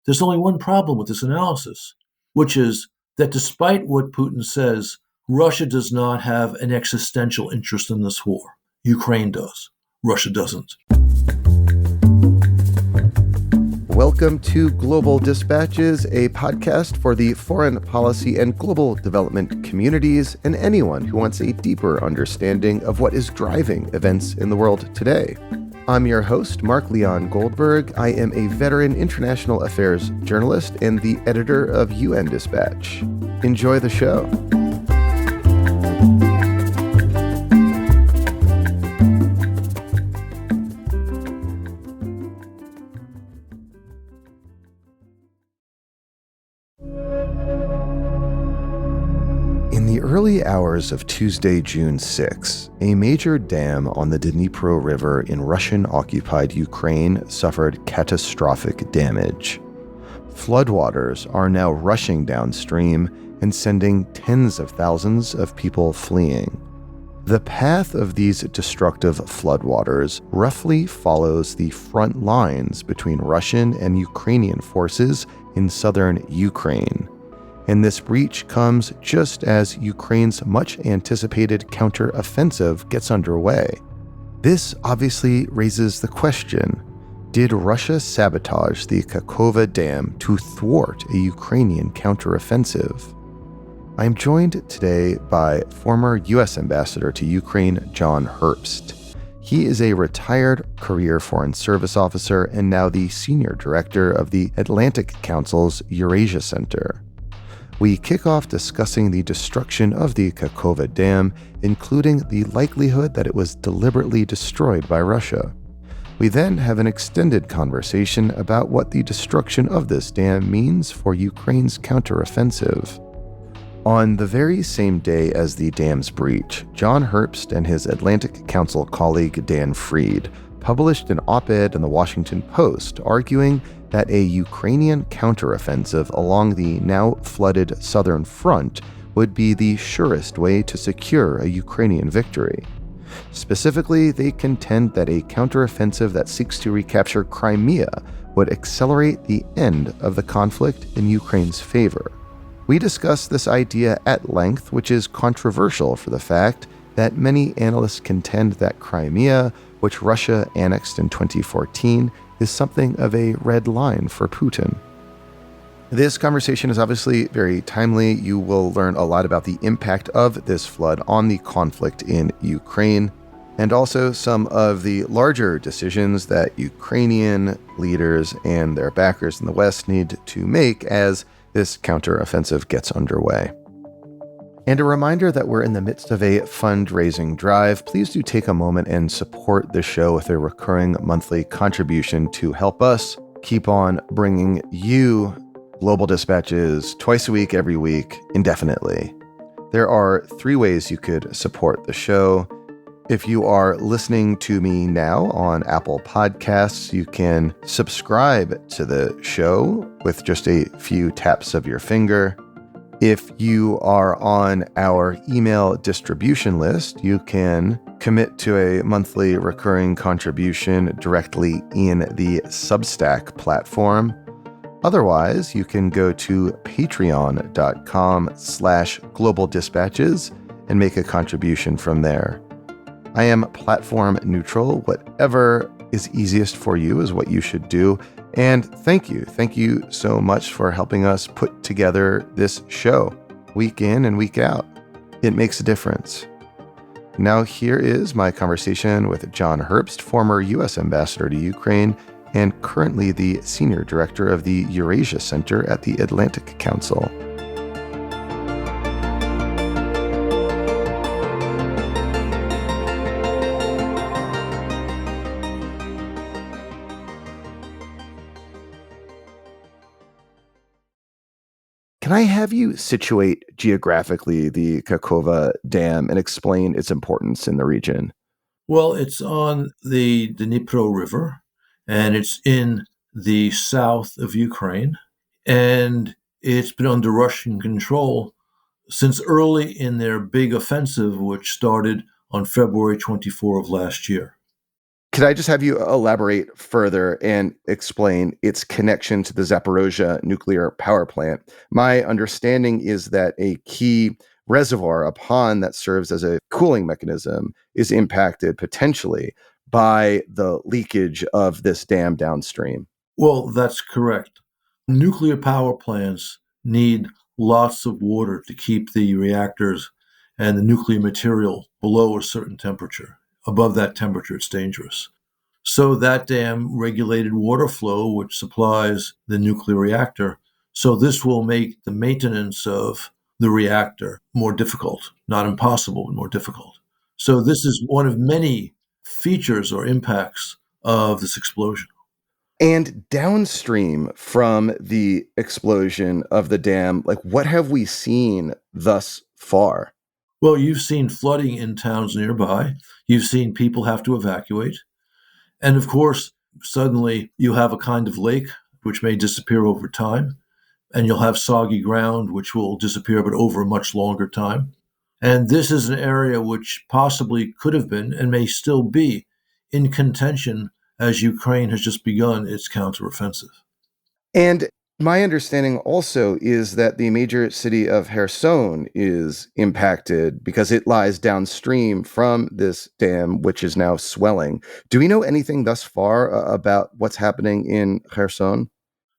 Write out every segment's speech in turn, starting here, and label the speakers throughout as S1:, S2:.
S1: There's only one problem with this analysis, which is that despite what Putin says, Russia does not have an existential interest in this war. Ukraine does. Russia doesn't.
S2: Welcome to Global Dispatches, a podcast for the foreign policy and global development communities and anyone who wants a deeper understanding of what is driving events in the world today. I'm your host, Mark Leon Goldberg. I am a veteran international affairs journalist and the editor of UN Dispatch. Enjoy the show. In the early hours of Tuesday, June 6, a major dam on the Dnipro River in Russian-occupied Ukraine suffered catastrophic damage. Floodwaters are now rushing downstream and sending tens of thousands of people fleeing. The path of these destructive floodwaters roughly follows the front lines between Russian and Ukrainian forces in southern Ukraine. And this breach comes just as Ukraine's much-anticipated counteroffensive gets underway. This obviously raises the question, did Russia sabotage the Kakhovka Dam to thwart a Ukrainian counteroffensive? I'm joined today by former U.S. Ambassador to Ukraine John Herbst. He is a retired career Foreign Service officer and now the Senior Director of the Atlantic Council's Eurasia Center. We kick off discussing the destruction of the Kakhovka Dam, including the likelihood that it was deliberately destroyed by Russia. We then have an extended conversation about what the destruction of this dam means for Ukraine's counteroffensive. On the very same day as the dam's breach, John Herbst and his Atlantic Council colleague Dan Fried published an op-ed in the Washington Post arguing that a Ukrainian counteroffensive along the now flooded southern front would be the surest way to secure a Ukrainian victory. Specifically, they contend that a counteroffensive that seeks to recapture Crimea would accelerate the end of the conflict in Ukraine's favor. We discuss this idea at length, which is controversial for the fact that many analysts contend that Crimea, which Russia annexed in 2014, is something of a red line for Putin. This conversation is obviously very timely. You will learn a lot about the impact of this flood on the conflict in Ukraine, and also some of the larger decisions that Ukrainian leaders and their backers in the West need to make as this counteroffensive gets underway. And a reminder that we're in the midst of a fundraising drive. Please do take a moment and support the show with a recurring monthly contribution to help us keep on bringing you Global Dispatches twice a week, every week, indefinitely. There are 3 ways you could support the show. If you are listening to me now on Apple Podcasts, you can subscribe to the show with just a few taps of your finger. If you are on our email distribution list, you can commit to a monthly recurring contribution directly in the Substack platform. Otherwise, you can go to patreon.com/Global Dispatches and make a contribution from there. I am platform neutral. Whatever is easiest for you is what you should do. And thank you. Thank you so much for helping us put together this show week in and week out. It makes a difference. Now here is my conversation with John Herbst, former U.S. Ambassador to Ukraine and currently the Senior Director of the Eurasia Center at the Atlantic Council. Can I have you situate geographically the Kakhovka Dam and explain its importance in the region?
S1: Well, it's on the Dnipro River, and it's in the south of Ukraine, and it's been under Russian control since early in their big offensive, which started on February 24 of last year.
S2: Could I just have you elaborate further and explain its connection to the Zaporozhye nuclear power plant? My understanding is that a key reservoir, a pond that serves as a cooling mechanism, is impacted potentially by the leakage of this dam downstream.
S1: Well, that's correct. Nuclear power plants need lots of water to keep the reactors and the nuclear material below a certain temperature. Above that temperature, it's dangerous. So that dam regulated water flow, which supplies the nuclear reactor. So this will make the maintenance of the reactor more difficult, not impossible, but more difficult. So this is one of many features or impacts of this explosion.
S2: And downstream from the explosion of the dam, like what have we seen thus far?
S1: Well, you've seen flooding in towns nearby. You've seen people have to evacuate. And of course, suddenly you have a kind of lake which may disappear over time, and you'll have soggy ground which will disappear, but over a much longer time. And this is an area which possibly could have been and may still be in contention as Ukraine has just begun its counteroffensive.
S2: And my understanding also is that the major city of Kherson is impacted because it lies downstream from this dam, which is now swelling. Do we know anything thus far about what's happening in Kherson?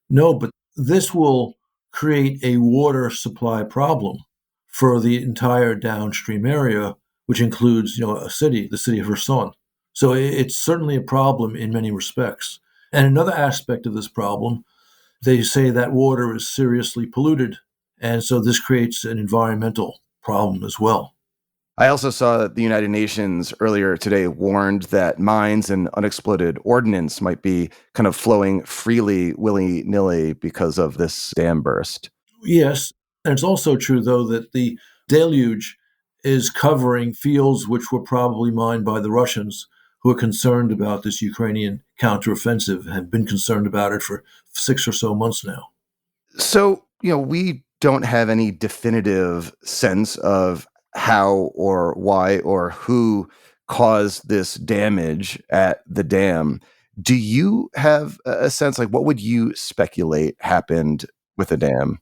S1: No, but this will create a water supply problem for the entire downstream area, which includes, a city, the city of Kherson. So it's certainly a problem in many respects. And another aspect of this problem, they say that water is seriously polluted, and so this creates an environmental problem as well.
S2: I also saw that the United Nations earlier today warned that mines and unexploded ordnance might be kind of flowing freely, willy nilly, because of this dam burst.
S1: Yes, and it's also true, though, that the deluge is covering fields which were probably mined by the Russians, who are concerned about this Ukrainian counteroffensive, have been concerned about it for 6 or so months now.
S2: So, we don't have any definitive sense of how or why or who caused this damage at the dam. Do you have a sense, like, what would you speculate happened with the dam?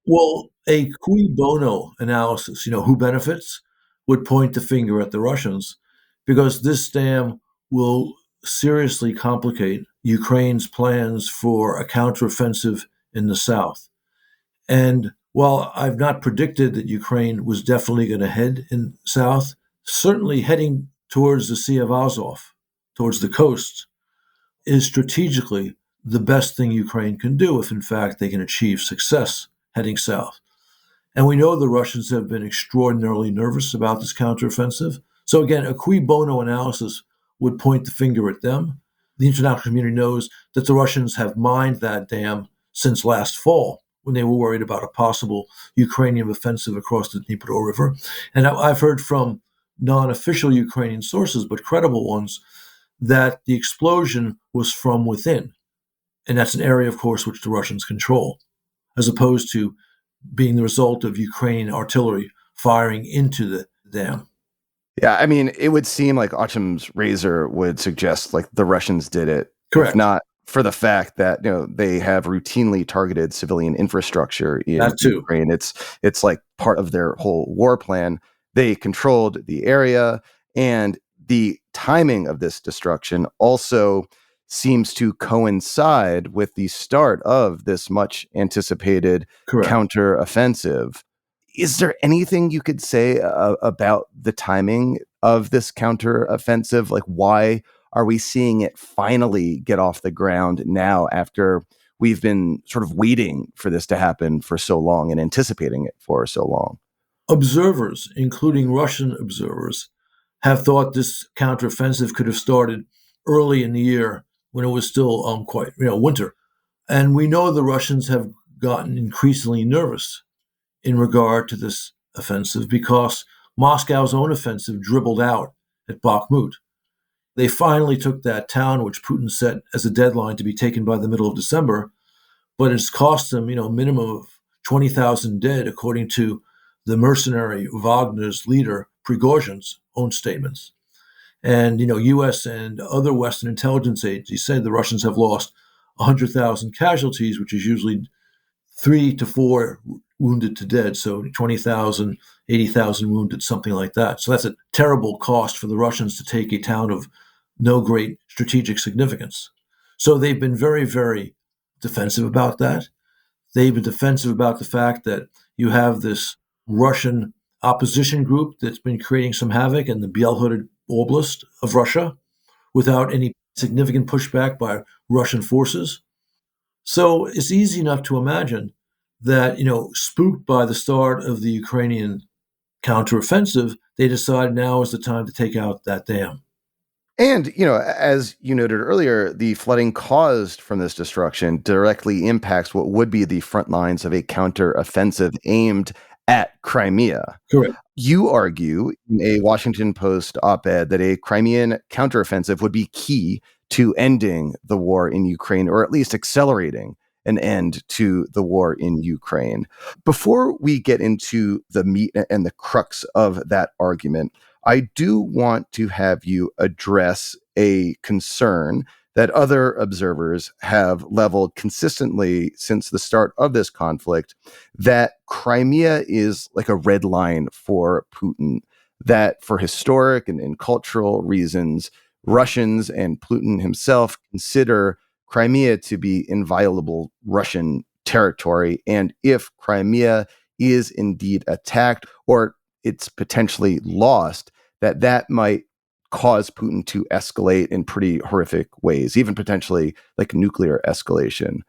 S1: Well, a cui bono analysis, who benefits, would point the finger at the Russians because this dam will seriously complicate Ukraine's plans for a counteroffensive in the south. And while I've not predicted that Ukraine was definitely going to head in south, certainly heading towards the Sea of Azov, towards the coast, is strategically the best thing Ukraine can do if, in fact, they can achieve success heading south. And we know the Russians have been extraordinarily nervous about this counteroffensive. So, again, a cui bono analysis would point the finger at them. The international community knows that the Russians have mined that dam since last fall when they were worried about a possible Ukrainian offensive across the Dnipro River. And I've heard from non official Ukrainian sources, but credible ones, that the explosion was from within. And that's an area, of course, which the Russians control, as opposed to being the result of Ukrainian artillery firing into the dam.
S2: Yeah, I mean, it would seem like Occam's razor would suggest like the Russians did it, if
S1: Correct.
S2: not for the fact that they have routinely targeted civilian infrastructure in
S1: That too.
S2: Ukraine. It's like part of their whole war plan. They controlled the area, and the timing of this destruction also seems to coincide with the start of this much anticipated
S1: Correct.
S2: counteroffensive. Is there anything you could say about the timing of this counteroffensive? Like, why are we seeing it finally get off the ground now after we've been sort of waiting for this to happen for so long and anticipating it for so long?
S1: Observers, including Russian observers, have thought this counteroffensive could have started early in the year when it was still quite winter. And we know the Russians have gotten increasingly nervous in regard to this offensive because Moscow's own offensive dribbled out at Bakhmut. They finally took that town, which Putin set as a deadline to be taken by the middle of December, but it's cost them, minimum of 20,000 dead, according to the mercenary Wagner's leader Prigozhin's own statements. And, U.S. and other Western intelligence agencies said the Russians have lost 100,000 casualties, which is usually 3 to 4 wounded to dead. So 20,000, 80,000 wounded, something like that. So that's a terrible cost for the Russians to take a town of no great strategic significance. So they've been very, very defensive about that. They've been defensive about the fact that you have this Russian opposition group that's been creating some havoc in the Belgorod Oblast of Russia without any significant pushback by Russian forces. So it's easy enough to imagine that, spooked by the start of the Ukrainian counteroffensive, they decide now is the time to take out that dam.
S2: And, as you noted earlier, the flooding caused from this destruction directly impacts what would be the front lines of a counteroffensive aimed at Crimea.
S1: Correct.
S2: You argue in a Washington Post op-ed that a Crimean counteroffensive would be key to ending the war in Ukraine, or at least accelerating an end to the war in Ukraine. Before we get into the meat and the crux of that argument, I do want to have you address a concern that other observers have leveled consistently since the start of this conflict, that Crimea is like a red line for Putin, that for historic and cultural reasons, Russians and Putin himself consider Crimea to be inviolable Russian territory. And if Crimea is indeed attacked or it's potentially lost, that might cause Putin to escalate in pretty horrific ways, even potentially like nuclear escalation.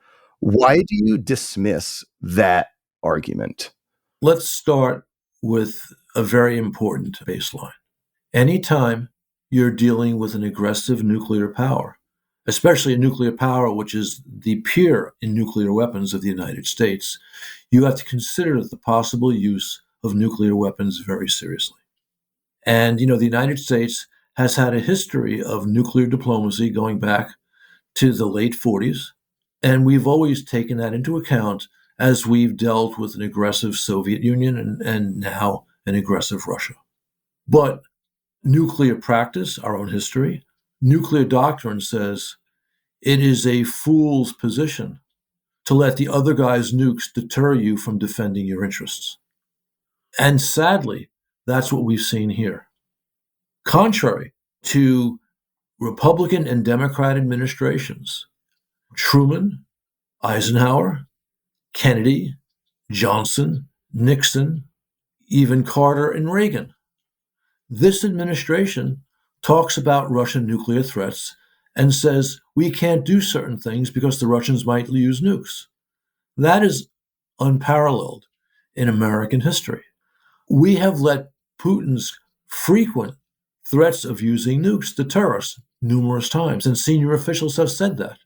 S2: Why do you dismiss that argument?
S1: Let's start with a very important baseline. Anytime you're dealing with an aggressive nuclear power, especially a nuclear power which is the peer in nuclear weapons of the United States, you have to consider the possible use of nuclear weapons very seriously. And, the United States has had a history of nuclear diplomacy going back to the late 40s. And we've always taken that into account as we've dealt with an aggressive Soviet Union and now an aggressive Russia. But nuclear practice, our own history, nuclear doctrine says it is a fool's position to let the other guy's nukes deter you from defending your interests. And sadly, that's what we've seen here. Contrary to Republican and Democrat administrations, Truman, Eisenhower, Kennedy, Johnson, Nixon, even Carter and Reagan, this administration talks about Russian nuclear threats and says we can't do certain things because the Russians might use nukes. That is unparalleled in American history. We have let Putin's frequent threats of using nukes deter us numerous times, and senior officials have said that.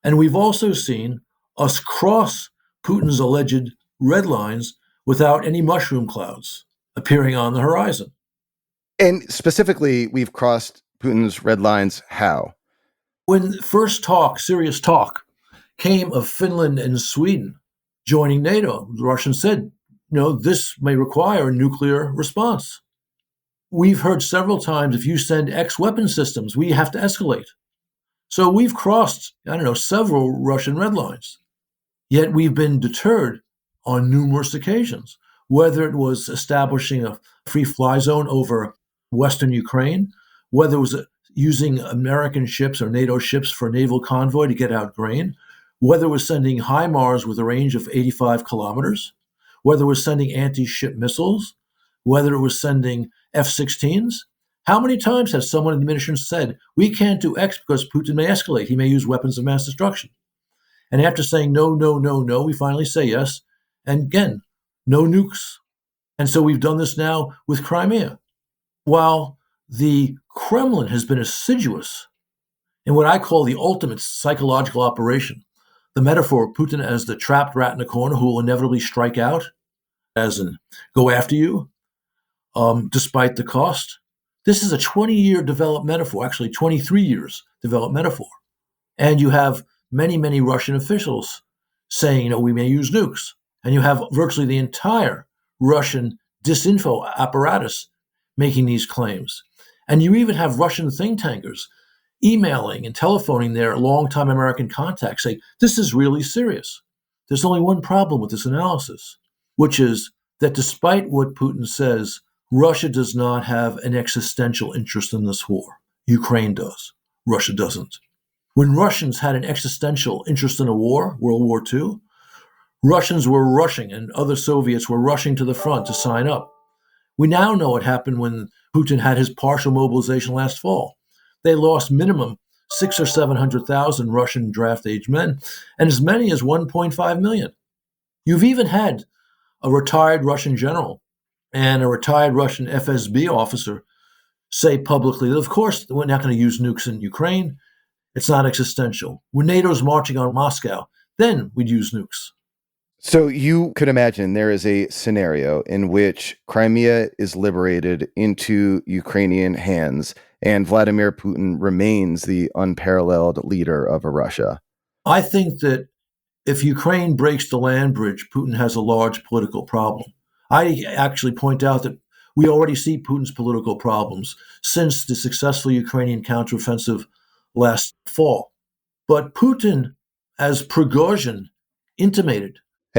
S1: And we've also seen us cross Putin's alleged red lines without any mushroom clouds appearing on the horizon.
S2: And specifically, we've crossed Putin's red lines how?
S1: When first serious talk, came of Finland and Sweden joining NATO, the Russians said, this may require a nuclear response. We've heard several times, if you send X weapon systems, we have to escalate. So we've crossed, several Russian red lines. Yet we've been deterred on numerous occasions, whether it was establishing a free fly zone over Western Ukraine, whether it was using American ships or NATO ships for naval convoy to get out grain, whether it was sending HIMARS with a range of 85 kilometers, whether it was sending anti-ship missiles, whether it was sending F-16s. How many times has someone in the administration said, we can't do X because Putin may escalate, he may use weapons of mass destruction? And after saying no, no, no, no, we finally say yes. And again, no nukes. And so we've done this now with Crimea. While the Kremlin has been assiduous in what I call the ultimate psychological operation, the metaphor of Putin as the trapped rat in a corner who will inevitably strike out, as in go after you, despite the cost. This is a 20-year developed metaphor, actually 23 years developed metaphor. And you have many, many Russian officials saying, we may use nukes. And you have virtually the entire Russian disinfo apparatus making these claims. And you even have Russian think tankers emailing and telephoning their longtime American contacts saying, this is really serious. There's only one problem with this analysis, which is that despite what Putin says, Russia does not have an existential interest in this war. Ukraine does. Russia doesn't. When Russians had an existential interest in a war, World War II, Russians were rushing and other Soviets were rushing to the front to sign up. We now know what happened when Putin had his partial mobilization last fall. They lost minimum 600,000 or 700,000 Russian draft-age men and as many as 1.5 million. You've even had a retired Russian general and a retired Russian FSB officer say publicly that, of course, we're not going to use nukes in Ukraine. It's not existential. When NATO's marching on Moscow, then we'd use nukes.
S2: So you could imagine there is a scenario in which Crimea is liberated into Ukrainian hands and Vladimir Putin remains the unparalleled leader of Russia.
S1: I think that if Ukraine breaks the land bridge, Putin has a large political problem. I actually point out that we already see Putin's political problems since the successful Ukrainian counteroffensive last fall. But Putin, as Prigozhin intimated,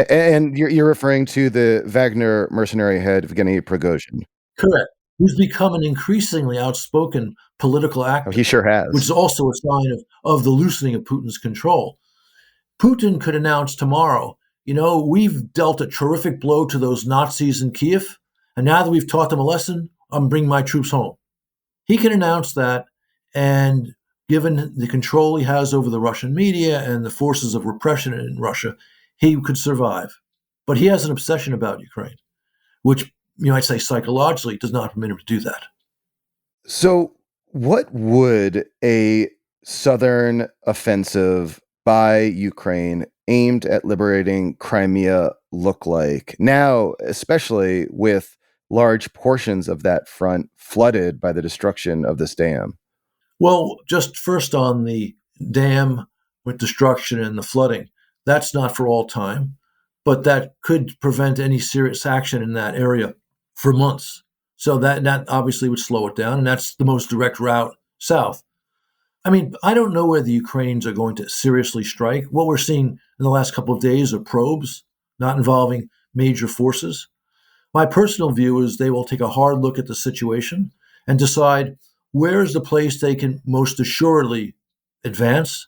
S2: And you're referring to the Wagner mercenary head, Evgeny Prigozhin.
S1: correct, who's become an increasingly outspoken political actor,
S2: Oh, he sure
S1: which
S2: has.
S1: is also a sign of the loosening of Putin's control. Putin could announce tomorrow, we've dealt a terrific blow to those Nazis in Kiev, and now that we've taught them a lesson, I'm bringing my troops home. He can announce that, and given the control he has over the Russian media and the forces of repression in Russia, he could survive. But he has an obsession about Ukraine, which, I'd say psychologically does not permit him to do that.
S2: So what would a southern offensive by Ukraine aimed at liberating Crimea look like now, especially with large portions of that front flooded by the destruction of this dam?
S1: Well, just first on the dam with destruction and the flooding, that's not for all time, but that could prevent any serious action in that area for months. So that obviously would slow it down, and that's the most direct route south. I don't know where the Ukrainians are going to seriously strike. What we're seeing in the last couple of days are probes, not involving major forces. My personal view is they will take a hard look at the situation and decide where's the place they can most assuredly advance.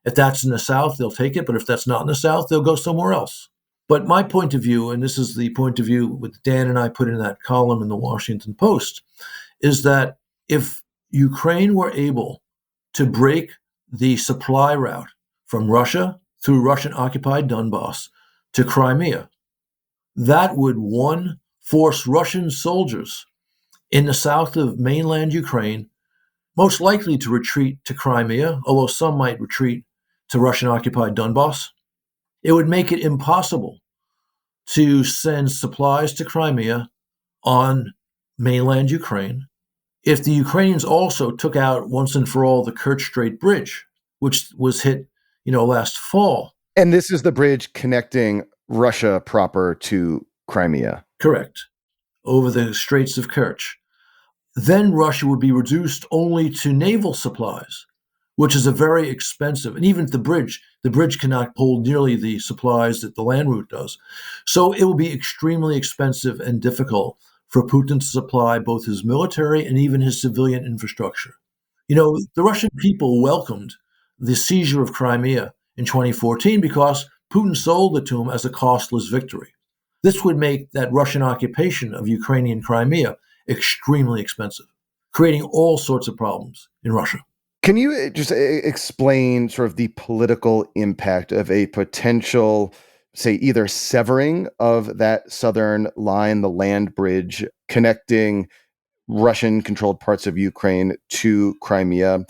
S1: If that's in the south, they'll take it, but if that's not in the south, they'll go somewhere else. But my point of view, and this is the point of view that Dan and I put in that column in the Washington Post, is that if Ukraine were able to break the supply route from Russia through Russian-occupied Donbass to Crimea, that would, one, force Russian soldiers in the south of mainland Ukraine, most likely to retreat to Crimea, although some might retreat to Russian-occupied Donbass. It would make it impossible to send supplies to Crimea on mainland Ukraine. If the Ukrainians also took out once and for all the Kerch Strait Bridge, which was hit, last fall.
S2: And this is the bridge connecting Russia proper to Crimea.
S1: Correct. Over the Straits of Kerch. Then Russia would be reduced only to naval supplies, which is a very expensive, and even the bridge cannot hold nearly the supplies that the land route does. So it will be extremely expensive and difficult for Putin to supply both his military and even his civilian infrastructure. The Russian people welcomed the seizure of Crimea in 2014 because Putin sold it to them as a costless victory. This would make that Russian occupation of Ukrainian Crimea extremely expensive, creating all sorts of problems in Russia.
S2: Can you just explain sort of the political impact of a potential, say, either severing of that southern line, the land bridge connecting Russian-controlled parts of Ukraine to Crimea,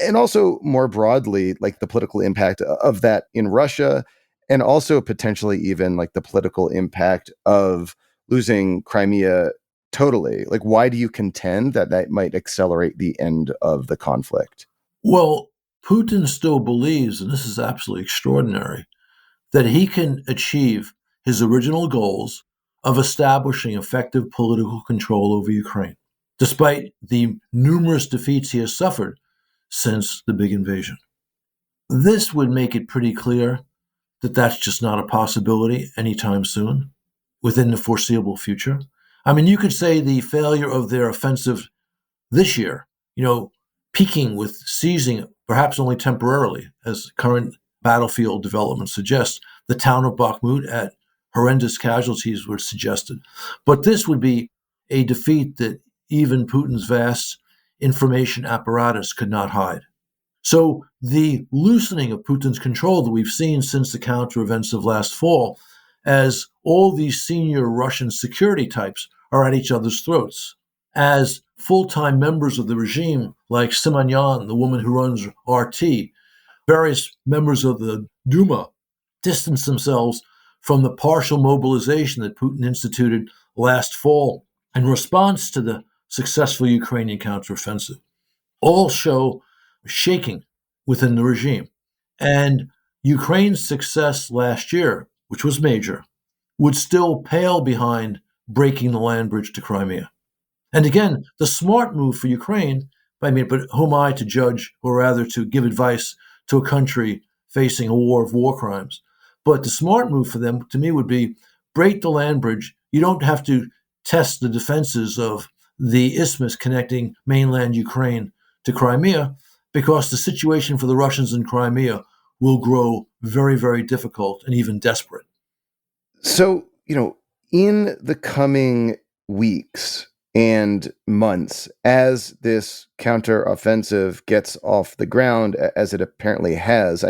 S2: and also more broadly, like the political impact of that in Russia, and also potentially even like the political impact of losing Crimea totally? Like, why do you contend that that might accelerate the end of the conflict?
S1: Well, Putin still believes, and this is absolutely extraordinary, that he can achieve his original goals of establishing effective political control over Ukraine. despite the numerous defeats he has suffered since the big invasion. This would make it pretty clear that that's just not a possibility anytime soon, within the foreseeable future. I mean, you could say the failure of their offensive this year, peaking with seizing, perhaps only temporarily, as current battlefield development suggests, the town of Bakhmut at horrendous casualties were suggested. But this would be a defeat that even Putin's vast information apparatus could not hide. So the loosening of Putin's control that we've seen since the counteroffensive last fall, as all these senior Russian security types are at each other's throats, as full-time members of the regime like Simonyan, the woman who runs RT, various members of the Duma distance themselves from the partial mobilization that Putin instituted last fall in response to the successful Ukrainian counteroffensive, all show shaking within the regime. And Ukraine's success last year, which was major, would still pale behind breaking the land bridge to Crimea. And again, the smart move for Ukraine, but who am I to judge, or rather to give advice to a country facing a war of war crimes? But the smart move for them, to me, would be break the land bridge. You don't have to test the defenses of the isthmus connecting mainland Ukraine to Crimea, because the situation for the Russians in Crimea will grow very, very difficult and even desperate.
S2: So, in the coming weeks and months, as this counteroffensive gets off the ground, as it apparently has,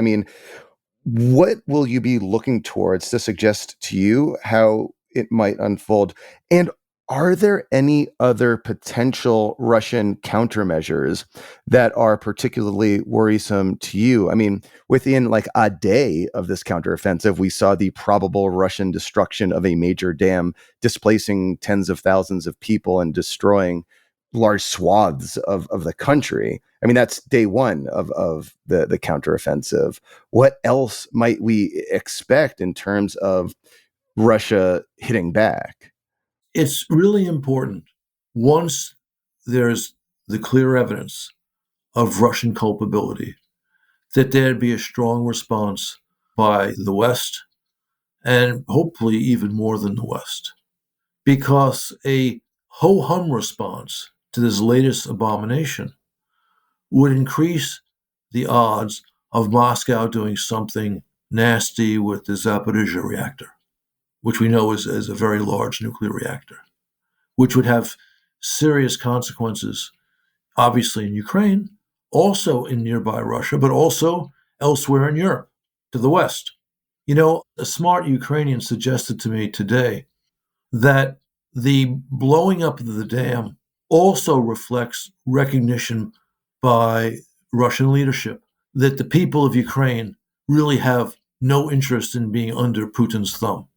S2: what will you be looking towards to suggest to you how it might unfold? And are there any other potential Russian countermeasures that are particularly worrisome to you? Within like a day of this counteroffensive, we saw the probable Russian destruction of a major dam, displacing tens of thousands of people and destroying large swaths of the country. That's day one of the counteroffensive. What else might we expect in terms of Russia hitting back?
S1: It's really important, once there's the clear evidence of Russian culpability, that there'd be a strong response by the West, and hopefully even more than the West. Because a ho-hum response to this latest abomination would increase the odds of Moscow doing something nasty with the Sabotage reactor, which we know is a very large nuclear reactor, which would have serious consequences, obviously in Ukraine, also in nearby Russia, but also elsewhere in Europe, to the West. A smart Ukrainian suggested to me today that the blowing up of the dam also reflects recognition by Russian leadership that the people of Ukraine really have no interest in being under Putin's thumb.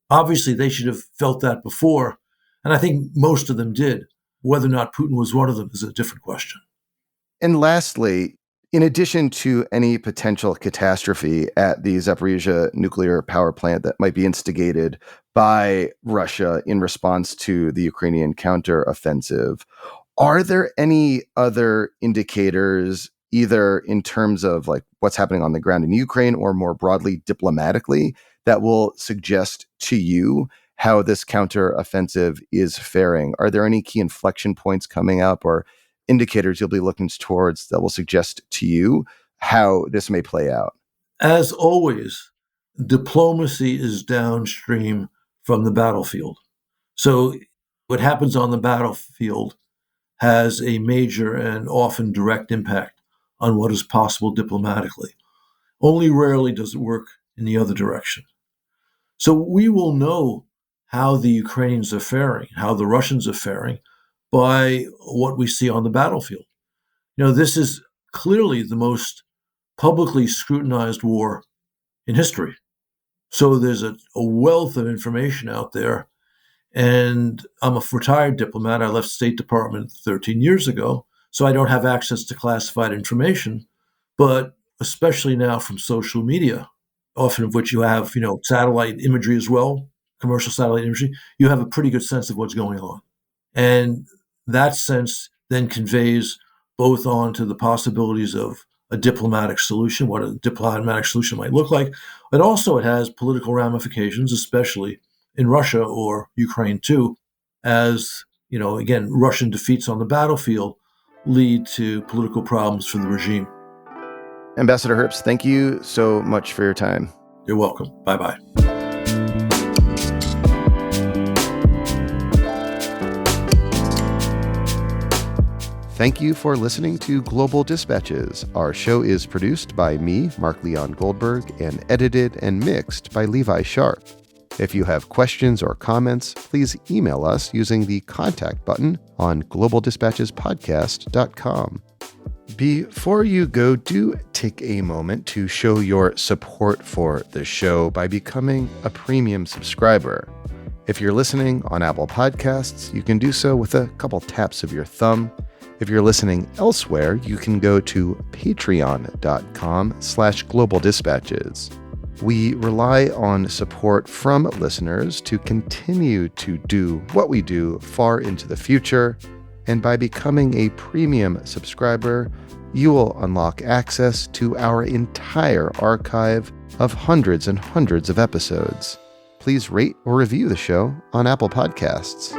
S1: Obviously, they should have felt that before, and I think most of them did. Whether or not Putin was one of them is a different question.
S2: And lastly, in addition to any potential catastrophe at the Zaporizhzhia nuclear power plant that might be instigated by Russia in response to the Ukrainian counteroffensive, are there any other indicators, either in terms of like what's happening on the ground in Ukraine or more broadly diplomatically, that will suggest to you how this counteroffensive is faring? Are there any key inflection points coming up or indicators you'll be looking towards that will suggest to you how this may play out?
S1: As always, diplomacy is downstream from the battlefield. So what happens on the battlefield has a major and often direct impact on what is possible diplomatically. Only rarely does it work in the other direction. So we will know how the Ukrainians are faring, how the Russians are faring, by what we see on the battlefield. This is clearly the most publicly scrutinized war in history. So there's a wealth of information out there. And I'm a retired diplomat. I left State Department 13 years ago, so I don't have access to classified information. But especially now from social media, often of which you have, satellite imagery as well, commercial satellite imagery, you have a pretty good sense of what's going on. And that sense then conveys both onto the possibilities of a diplomatic solution, what a diplomatic solution might look like, but also it has political ramifications, especially in Russia or Ukraine too, as, again, Russian defeats on the battlefield lead to political problems for the regime.
S2: Ambassador Herbst, thank you so much for your time.
S1: You're welcome. Bye-bye.
S2: Thank you for listening to Global Dispatches. Our show is produced by me, Mark Leon Goldberg, and edited and mixed by Levi Sharp. If you have questions or comments, please email us using the contact button on globaldispatchespodcast.com. Before you go, do take a moment to show your support for the show by becoming a premium subscriber. If you're listening on Apple Podcasts, you can do so with a couple taps of your thumb. If you're listening elsewhere, you can go to patreon.com/globaldispatches. We rely on support from listeners to continue to do what we do far into the future, and by becoming a premium subscriber, you will unlock access to our entire archive of hundreds and hundreds of episodes. Please rate or review the show on Apple Podcasts.